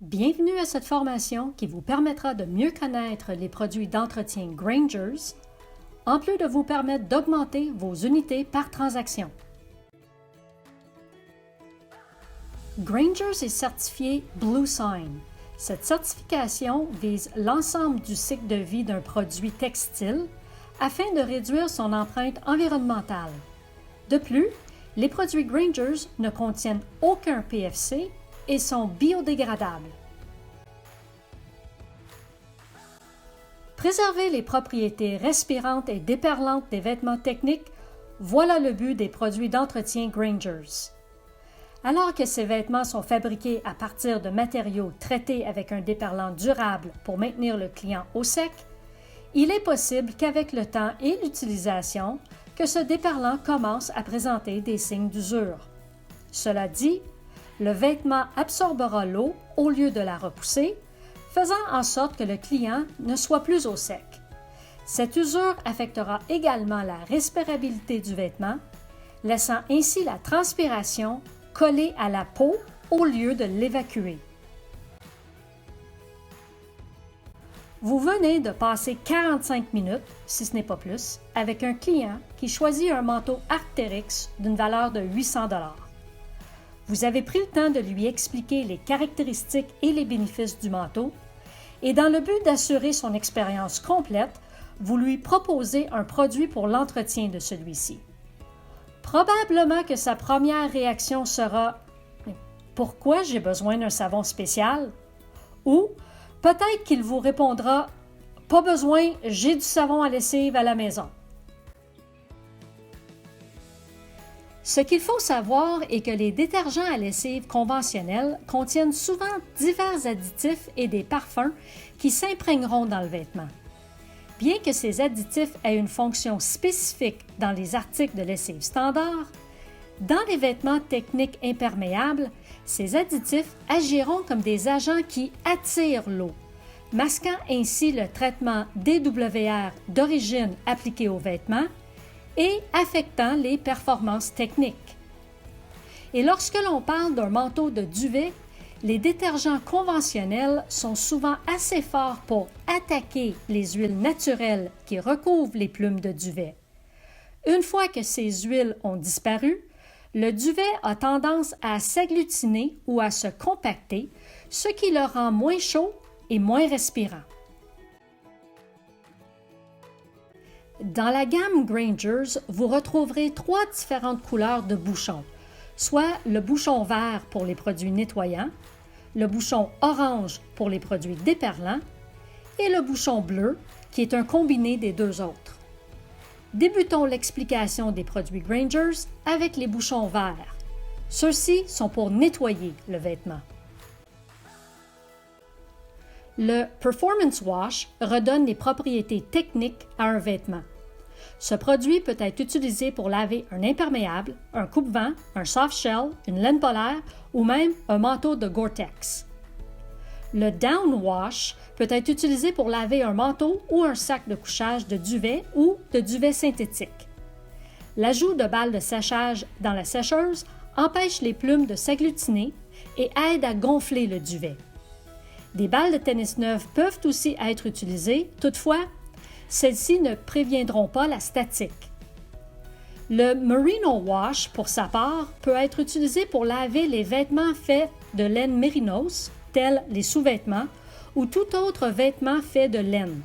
Bienvenue à cette formation qui vous permettra de mieux connaître les produits d'entretien Graingers, en plus de vous permettre d'augmenter vos unités par transaction. Graingers est certifié BlueSign. Cette certification vise l'ensemble du cycle de vie d'un produit textile afin de réduire son empreinte environnementale. De plus, les produits Graingers ne contiennent aucun PFC et sont biodégradables. Préserver les propriétés respirantes et déperlantes des vêtements techniques, voilà le but des produits d'entretien Graingers. Alors que ces vêtements sont fabriqués à partir de matériaux traités avec un déperlant durable pour maintenir le client au sec, il est possible qu'avec le temps et l'utilisation, que ce déperlant commence à présenter des signes d'usure. Cela dit, le vêtement absorbera l'eau au lieu de la repousser, faisant en sorte que le client ne soit plus au sec. Cette usure affectera également la respirabilité du vêtement, laissant ainsi la transpiration coller à la peau au lieu de l'évacuer. Vous venez de passer 45 minutes, si ce n'est pas plus, avec un client qui choisit un manteau Arc'teryx d'une valeur de 800 $. Vous avez pris le temps de lui expliquer les caractéristiques et les bénéfices du manteau et dans le but d'assurer son expérience complète, vous lui proposez un produit pour l'entretien de celui-ci. Probablement que sa première réaction sera « Pourquoi j'ai besoin d'un savon spécial? » ou peut-être qu'il vous répondra « Pas besoin, j'ai du savon à lessive à la maison. » Ce qu'il faut savoir est que les détergents à lessive conventionnels contiennent souvent divers additifs et des parfums qui s'imprégneront dans le vêtement. Bien que ces additifs aient une fonction spécifique dans les articles de lessive standard, dans les vêtements techniques imperméables, ces additifs agiront comme des agents qui attirent l'eau, masquant ainsi le traitement DWR d'origine appliqué aux vêtements et affectant les performances techniques. Et lorsque l'on parle d'un manteau de duvet, les détergents conventionnels sont souvent assez forts pour attaquer les huiles naturelles qui recouvrent les plumes de duvet. Une fois que ces huiles ont disparu, le duvet a tendance à s'agglutiner ou à se compacter, ce qui le rend moins chaud et moins respirant. Dans la gamme Graingers, vous retrouverez 3 différentes couleurs de bouchons, soit le bouchon vert pour les produits nettoyants, le bouchon orange pour les produits déperlants et le bouchon bleu qui est un combiné des deux autres. Débutons l'explication des produits Graingers avec les bouchons verts. Ceux-ci sont pour nettoyer le vêtement. Le Performance Wash redonne les propriétés techniques à un vêtement. Ce produit peut être utilisé pour laver un imperméable, un coupe-vent, un soft shell, une laine polaire ou même un manteau de Gore-Tex. Le Down Wash peut être utilisé pour laver un manteau ou un sac de couchage de duvet ou de duvet synthétique. L'ajout de balles de séchage dans la sécheuse empêche les plumes de s'agglutiner et aide à gonfler le duvet. Des balles de tennis neuves peuvent aussi être utilisées, toutefois, celles-ci ne préviendront pas la statique. Le Merino Wash, pour sa part, peut être utilisé pour laver les vêtements faits de laine mérinos, tels les sous-vêtements, ou tout autre vêtement fait de laine.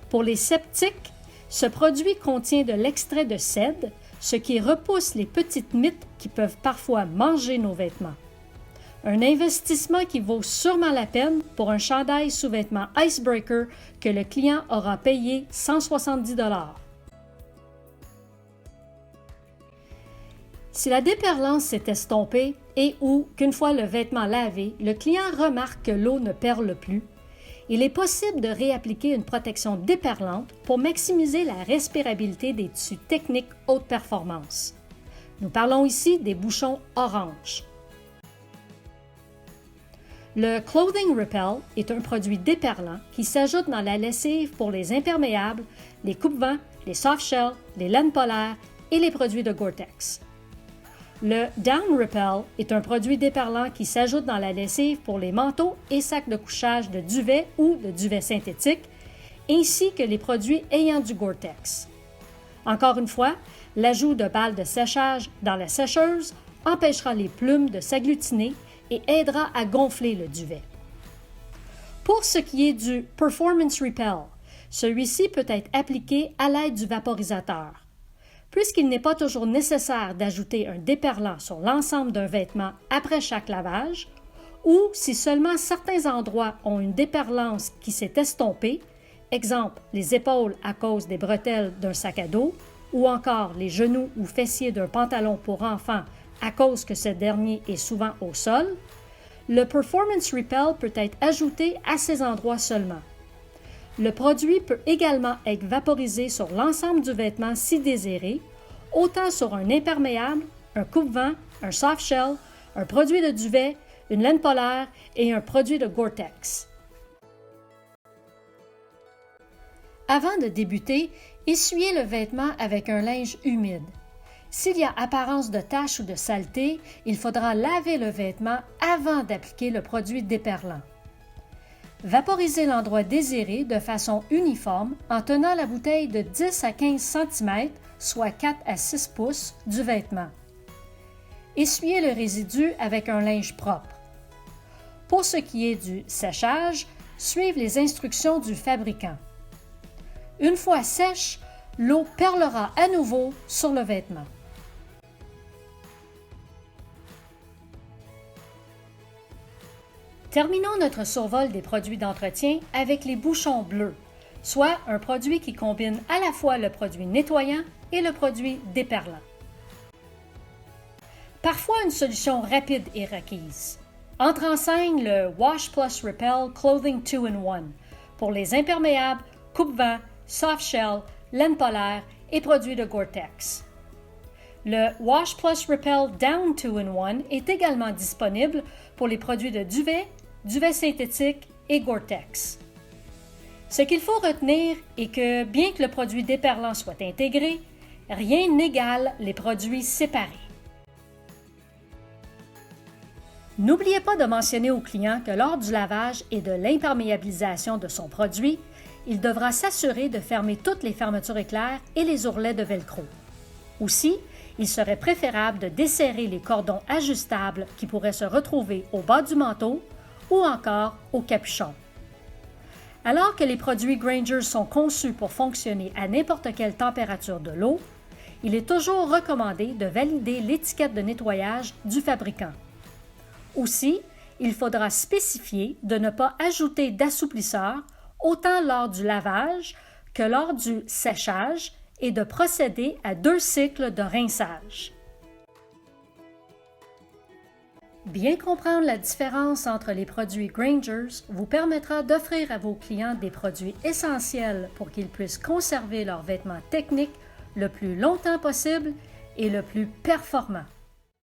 Pour les sceptiques, ce produit contient de l'extrait de cèdre, ce qui repousse les petites mites qui peuvent parfois manger nos vêtements. Un investissement qui vaut sûrement la peine pour un chandail sous-vêtement Icebreaker que le client aura payé 170 $. Si la déperlance s'est estompée et ou qu'une fois le vêtement lavé, le client remarque que l'eau ne perle plus, il est possible de réappliquer une protection déperlante pour maximiser la respirabilité des tissus techniques haute performance. Nous parlons ici des bouchons orange. Le Clothing Repel est un produit déperlant qui s'ajoute dans la lessive pour les imperméables, les coupe-vents, les soft shells, les laines polaires et les produits de Gore-Tex. Le Down Repel est un produit déperlant qui s'ajoute dans la lessive pour les manteaux et sacs de couchage de duvet ou de duvet synthétique, ainsi que les produits ayant du Gore-Tex. Encore une fois, l'ajout de balles de séchage dans la sécheuse empêchera les plumes de s'agglutiner et aidera à gonfler le duvet. Pour ce qui est du Performance Repel, celui-ci peut être appliqué à l'aide du vaporisateur. Puisqu'il n'est pas toujours nécessaire d'ajouter un déperlant sur l'ensemble d'un vêtement après chaque lavage, ou si seulement certains endroits ont une déperlance qui s'est estompée, exemple les épaules à cause des bretelles d'un sac à dos, ou encore les genoux ou fessiers d'un pantalon pour enfants à cause que ce dernier est souvent au sol, le Performance Repel peut être ajouté à ces endroits seulement. Le produit peut également être vaporisé sur l'ensemble du vêtement si désiré, autant sur un imperméable, un coupe-vent, un soft shell, un produit de duvet, une laine polaire et un produit de Gore-Tex. Avant de débuter, essuyez le vêtement avec un linge humide. S'il y a apparence de tache ou de saleté, il faudra laver le vêtement avant d'appliquer le produit déperlant. Vaporisez l'endroit désiré de façon uniforme en tenant la bouteille de 10 à 15 cm, soit 4 à 6 pouces, du vêtement. Essuyez le résidu avec un linge propre. Pour ce qui est du séchage, suivez les instructions du fabricant. Une fois sèche, l'eau perlera à nouveau sur le vêtement. Terminons notre survol des produits d'entretien avec les bouchons bleus, soit un produit qui combine à la fois le produit nettoyant et le produit déperlant. Parfois, une solution rapide est requise. Entre en scène le Wash Plus Repel Clothing 2-in-1 pour les imperméables, coupe-vent, soft shell, laine polaire et produits de Gore-Tex. Le Wash Plus Repel Down 2-in-1 est également disponible pour les produits de duvet, duvet synthétique et Gore-Tex. Ce qu'il faut retenir est que, bien que le produit déperlant soit intégré, rien n'égale les produits séparés. N'oubliez pas de mentionner au client que lors du lavage et de l'imperméabilisation de son produit, il devra s'assurer de fermer toutes les fermetures éclairs et les ourlets de velcro. Aussi, il serait préférable de desserrer les cordons ajustables qui pourraient se retrouver au bas du manteau ou encore au capuchon. Alors que les produits Grainger sont conçus pour fonctionner à n'importe quelle température de l'eau, il est toujours recommandé de valider l'étiquette de nettoyage du fabricant. Aussi, il faudra spécifier de ne pas ajouter d'assouplisseur autant lors du lavage que lors du séchage et de procéder à 2 cycles de rinçage. Bien comprendre la différence entre les produits Graingers vous permettra d'offrir à vos clients des produits essentiels pour qu'ils puissent conserver leurs vêtements techniques le plus longtemps possible et le plus performant.